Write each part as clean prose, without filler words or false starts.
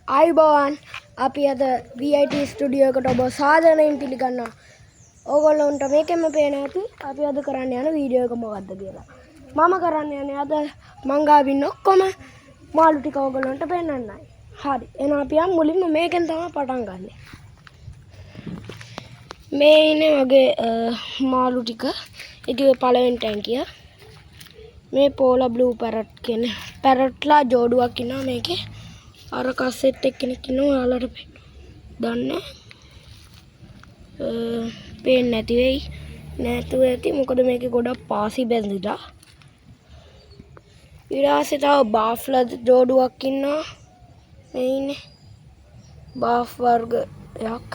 ආයුබෝවන් අපි අද VIT ස්ටුඩියෝ එකට ඔබ සාදරයෙන් පිළිගන්නවා. ඕගොල්ලන්ට මේකෙම පේන ඇති අපි අද කරන්න යන වීඩියෝ එක මොකක්ද කියලා. මම කරන්න යන්නේ අද මං ගාවින් ඔක්කොම මාළු ටික ඕගොල්ලන්ට පෙන්නන්නයි. හරි. එහෙනම් අපි මුලින්ම මේකෙන් තමයි පටන් ගන්නෙ. මේ ඉන්නේ මගේ මාළු ටික. ඒකේ පළවෙනි ටැංකිය. මේ පෝලා බ්ලූ පැරට් කියන පැරට්ලා ජෝඩුවක් ඉන්නවා මේකේ. අර කස්සෙට් එක්කෙනෙක් ඉන්නවා ඔයාලට දන්නේ පේන්නේ නැති වෙයි නැතුව ඇති මොකද මේකේ ගොඩක් පාසි බැඳිලා ඊට පස්සේ තව බාෆ්ලා ජෝඩුවක් ඉන්නවා මේ ඉන්නේ බාෆ් වර්ගයක්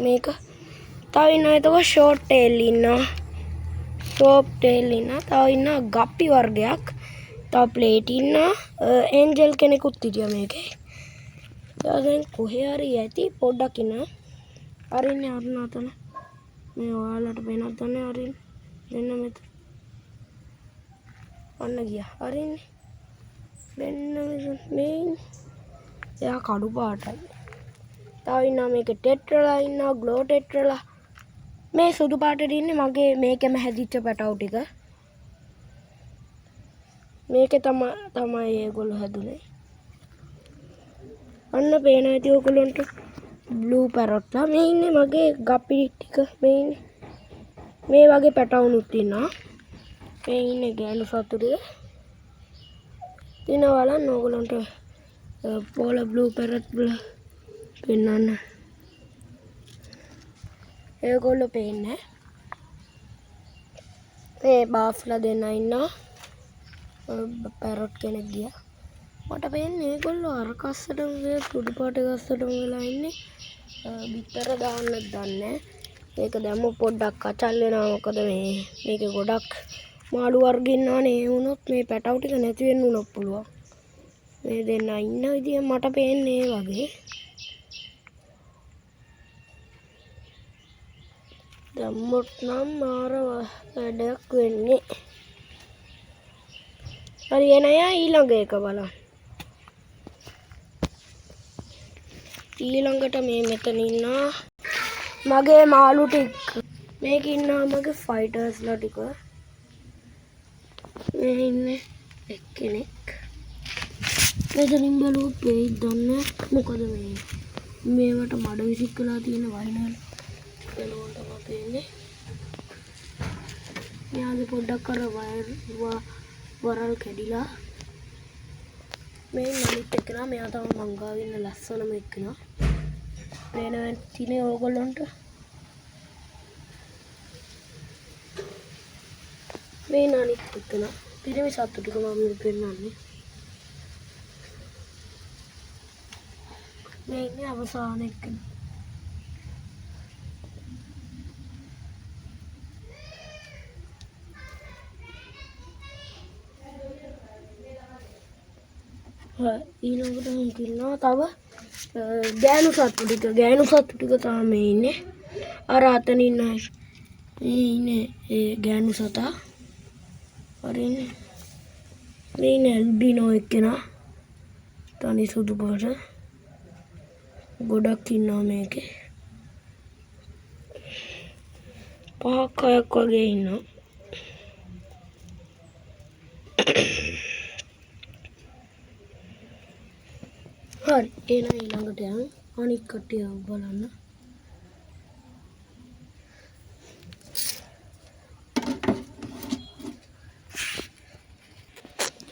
මේක තව ඉන්නවා එතකොට ෂෝට් ටේල් ඉන්නවා ටොප් ටේල් ඉන්නවා තව ඉන්නවා ගප්පි වර්ගයක් තව ප්ලේට් ඉන්නවා ඒන්ජල් කෙනෙකුත් හිටියා මේකේ දැන් කොහේ හරි ඇති පොඩ්ඩක් ඉන්න අරින්නේ අරන අතන මේ ඔයාලට වෙනත් දන්නේ අරින්න දෙන්න මෙතන අන්න ගියා අරින්නේ දෙන්න මෙතන මේ එයා කඩු පාටයි තව ඉන්නවා මේක ටෙට්‍රලා ඉන්නවා ග්ලෝ ටෙට්‍රලා මේ සුදු පාටේ ඉන්නේ මගේ මේකෙම හැදිච්ච පැටවු ටික මේකේ තමයි ඒගොල්ලෝ හැදුනේ අන්න පේන ඇති ඔයගොල්ලන්ට බ්ලූ පැරොට්ලා මේ ඉන්නේ මගේ ගප්පි ටික මේ ඉන්නේ මේ වගේ පැටවුනුත් ඉන්නවා මේ ඉන්නේ ගෑනු සතු ටික දින බලන්න ඔයගොල්ලන්ට පෝලා බ්ලූ පැරොට් පෙන්නන්න ඒගොල්ලෝ පේන්නේ මේ බාෆ්ලා දෙන්න ඉන්නවා පැරොට් කෙනෙක් ගියා මට පේන්නේ ඒගොල්ලෝ අර කස්සටම වේ සුදු පාට කස්සටම වෙලා ඉන්නේ බිත්තර දාන්නත් දන්නේ ඒක දැම්ම පොඩ්ඩක් කචල් වෙනවා මොකද මේකේ ගොඩක් මාළු වර්ග ඉන්නවනේ ඒ වුණොත් මේ පැටවු ටික නැති වෙන්න උනොත් පුළුවන් මේ දෙන්න ඉන්න විදිය මට පේන්නේ ඒ වගේ දැම්මොත් නම් මාර වැඩක් වෙන්නේ හරි එනය ඊළඟ එක බලන්න ඊළඟට මේ මෙතන ඉන්නවා මගේ මාළු ටික මේක ඉන්නවා මගේ ෆයිටර්ස්ලා ටික මේ ඉන්නේ එක්කෙනෙක් මෙතනින් බලුවොත් වෙයිද දන්නේ මොකද මේවට මඩ විසික් වෙලා තියෙන වයිනල් බලුවොත් තමයි පේන්නේ යාගේ පොඩ්ඩක් අර වරල් කැඩිලා මේ නලිත් එක්කනා මෙයා තමයි මං ගාව ඉන්න ලස්සනම එක්කනා පේනවා තිනේ ඕගොල්ලන්ට මේ නලිත් එක්කනා පිරිමි සත්තු ටික මම පෙන්නන්නේ මේ ඉන්නේ අවසාන එක්කනා ඊළඟට හිටින්නවා තව ගෑනු සත්තු ටික තමයි ඉන්නේ අර අතන ඉන්නේ ඒ ගෑනු සතා හරිනේ මේ ඉන්නේ ඇල්බිනෝ එක්කෙනා තනි සුදු පාට ගොඩක් ඉන්නවා මේකේ 5ක් 6ක් වගේ ඉන්නවා හරි එහෙනම් ඊළඟට යමු අනිත් කට්ටිය බලන්න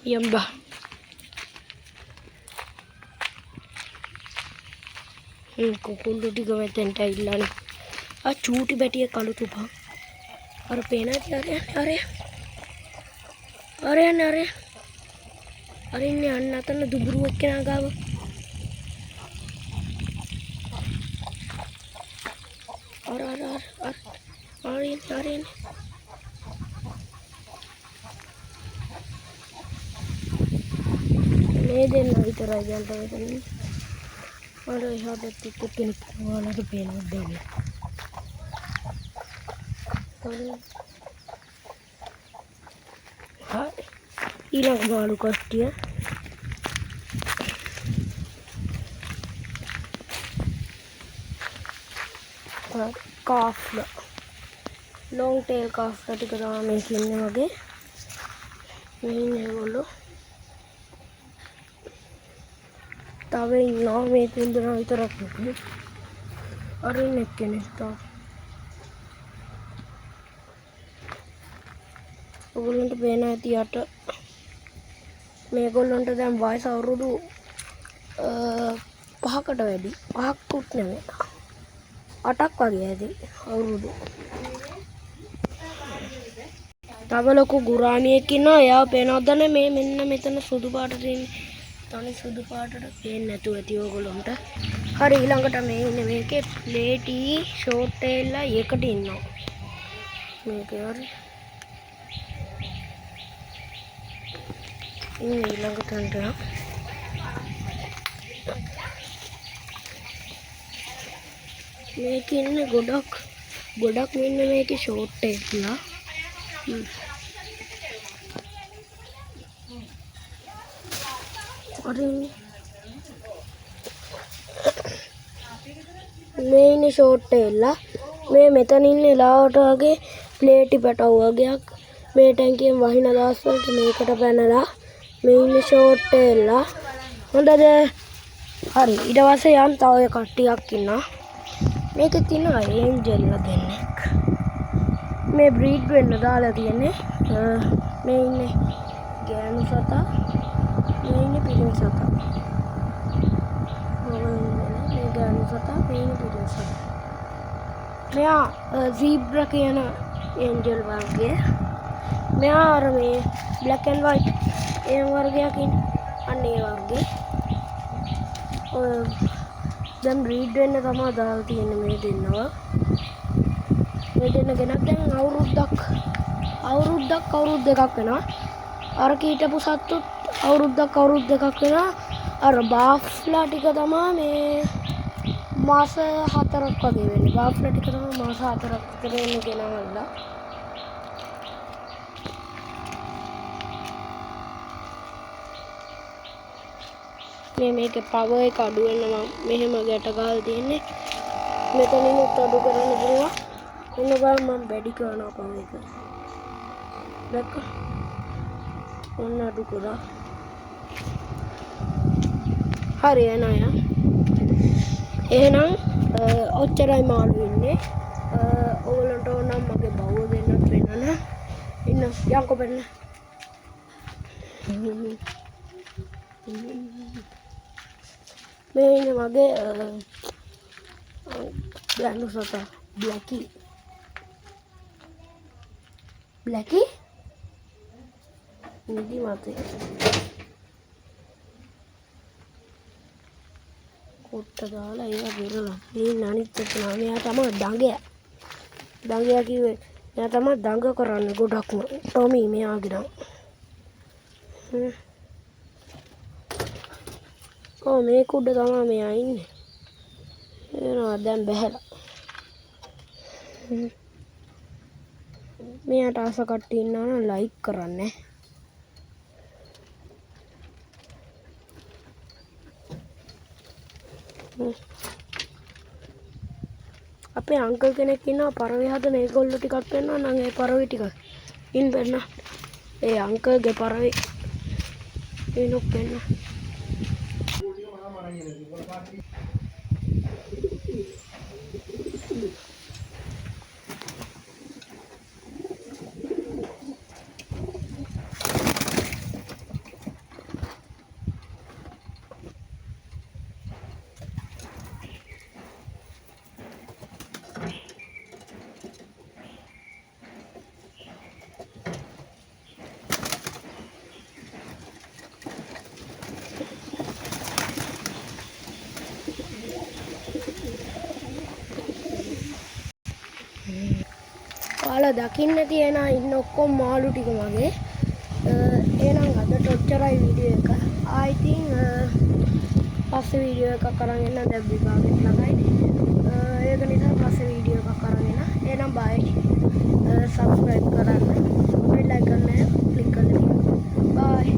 යම්බා කුකුල්ලු ටික මෙතෙන්ට ඇවිල්ලානේ චූටි බැටිය කළු තුපා අර පේන ඇති අර ඉන්නේ අන්න අතන දුබුරු එක්කෙනා ගාව අරින් මේ දෙන්න විතරයි ජල්ට වෙතන්නේ අර එහා පැත්තේ කෙනෙක් ඔයාලට පේනවද දෙන්නේ ඊළඟ මාළු කට්ටිය කාෆ්ලා long tail කාෆ්ලා ටික තමයි මේක ඉන්නේ වගේ. මේ ඉන්නේ ඒගොල්ලෝ. තව ඉන්නවා මේ 3 දෙනා විතරක් නෙමෙයි. අර ඉන්න එක්කෙනෙක් තව. ඔයගොල්ලන්ට පේන ඇති යට මේගොල්ලන්ට දැන් වයස අවුරුදු 5කට වැඩි. 5කුත් නෙමෙයි. 8ක් වගේ ඇති අවුරුදු. තව ලොකු ගුරාමියෙක් ඉන්නවා. එයාව පේනවද නැ මේ මෙන්න මෙතන සුදු පාටට ඉන්නේ. තනි සුදු පාටට පේන්නේ නැතුව ඇති ඕගොල්ලන්ට. හරි ඊළඟට මේ ඉන්නේ මේකේ ප්ලේටි ෂෝට් ටේල් එකට ඉන්නවා. මේකේ හරි. ඉන්නේ ඊළඟට යනවා. මේකේ ඉන්නේ ගොඩක් ඉන්නේ මේකේ ෂෝට් ටේල්ලා. මේ ඉන්නේ ෂෝට් ටේල්ලා. මේ මෙතන ඉන්නේ ලාවට වගේ ප්ලේටි පැටව් වගේක්. මේ ටැංකියෙන් වහින දවස් වලට මේකට පැනලා මේ ඉන්නේ ෂෝට් ටේල්ලා. හොඳද? හරි ඊට පස්සේ යම් තව කට්ටියක් ඉන්නවා. මේකේ තියෙනවා ඒන්ජල්ලා දෙන්නෙක්. මේ බ්‍රීඩ් වෙන්න දාලා තියෙන්නේ. මේ ඉන්නේ ගෑනු සතා. මේ ඉන්නේ පිරිමි සතා. මේ ගෑනු සතා, මේ ඉන්නේ පිරිමි සතා. මෙයා zebra කියන ඒන්ජල් වර්ගය. මෙයා අර මේ black and white ඒ වර්ගයක් ඉන්නේ. අන්න ඒ වර්ගේ. දැන් බ්‍රීඩ් වෙන්න තමයි දාලා තියෙන්නේ මේ දෙන්නවා. මේ දෙන්න ගෙනත් දැන් අවුරුදු දෙකක් වෙනවා. අර කීටපු සත්තුත් අවුරුදු දෙකක් වෙනවා. අර බාෆ්ලා ටික තමයි මේ මාස 4ක් වගේ වෙන්නේ. බාෆ්ලා ටික තමයි මාස 4ක් විතර වෙන්නේ ගෙනවලා. මේකේ පවර් එක අඩු වෙන නම් මෙහෙම ගැට ගහලා තියෙන්නේ. මෙතනිනුත් අඩු කරන්න පුළුවන්. ඔන්න බලන්න මම වැඩි කරනවා පවර් එක. දැක්ක? ඔන්න අඩු කරා. හරි එනවා. එහෙනම් ඔච්චරයි මාළු ඉන්නේ. ඔයගලන්ට ඕන නම් මගේ බවුව දෙන්නත් වෙනන. ඉන්න යන්කෝ බෙන්න. මේ ඉන්නේ මගේ ගෑනු සතා බ්ලැකි. නිදි මතේ. කොට්ට දාලා ඒවා බෙරලා. මේ අනිත් එක නම මෙයා තමයි දඟයා. දඟයා කිව්වේ මෙයා තමයි දඟ කරන්නේ ගොඩක්ම. ටොමි මෙයාගේ නම. මේ කුඩ තමයි මෙයා ඉන්නේ. එනවා දැන් බැහැලා. මෙයාට ආස කට්ටිය ඉන්නවා නම් ලයික් කරන්න. අපේ අංකල් කෙනෙක් ඉන්නවා පරවේ හදන ඒගොල්ලෝ ටිකක් වෙනවා නම් ඒ පරවේ ටික ඉන්න බැන්න. ඒ අංකල්ගේ පරවේ ඉන්නොක් වෙන්න. ඔයාලා දකින්න තියෙන ඉන්න ඔක්කොම මාළු ටික මගේ. එහෙනම් අදට ඔච්චරයි වීඩියෝ එක. I think පස්සේ වීඩියෝ එකක් අරන් එන්න දැන් විභාගෙත් ළඟයි. ඒක නිසා පස්සේ වීඩියෝ එකක් අරන් එන්න. එහෙනම් bye. subscribe කරන්න. bell icon එක click කරන්න. bye.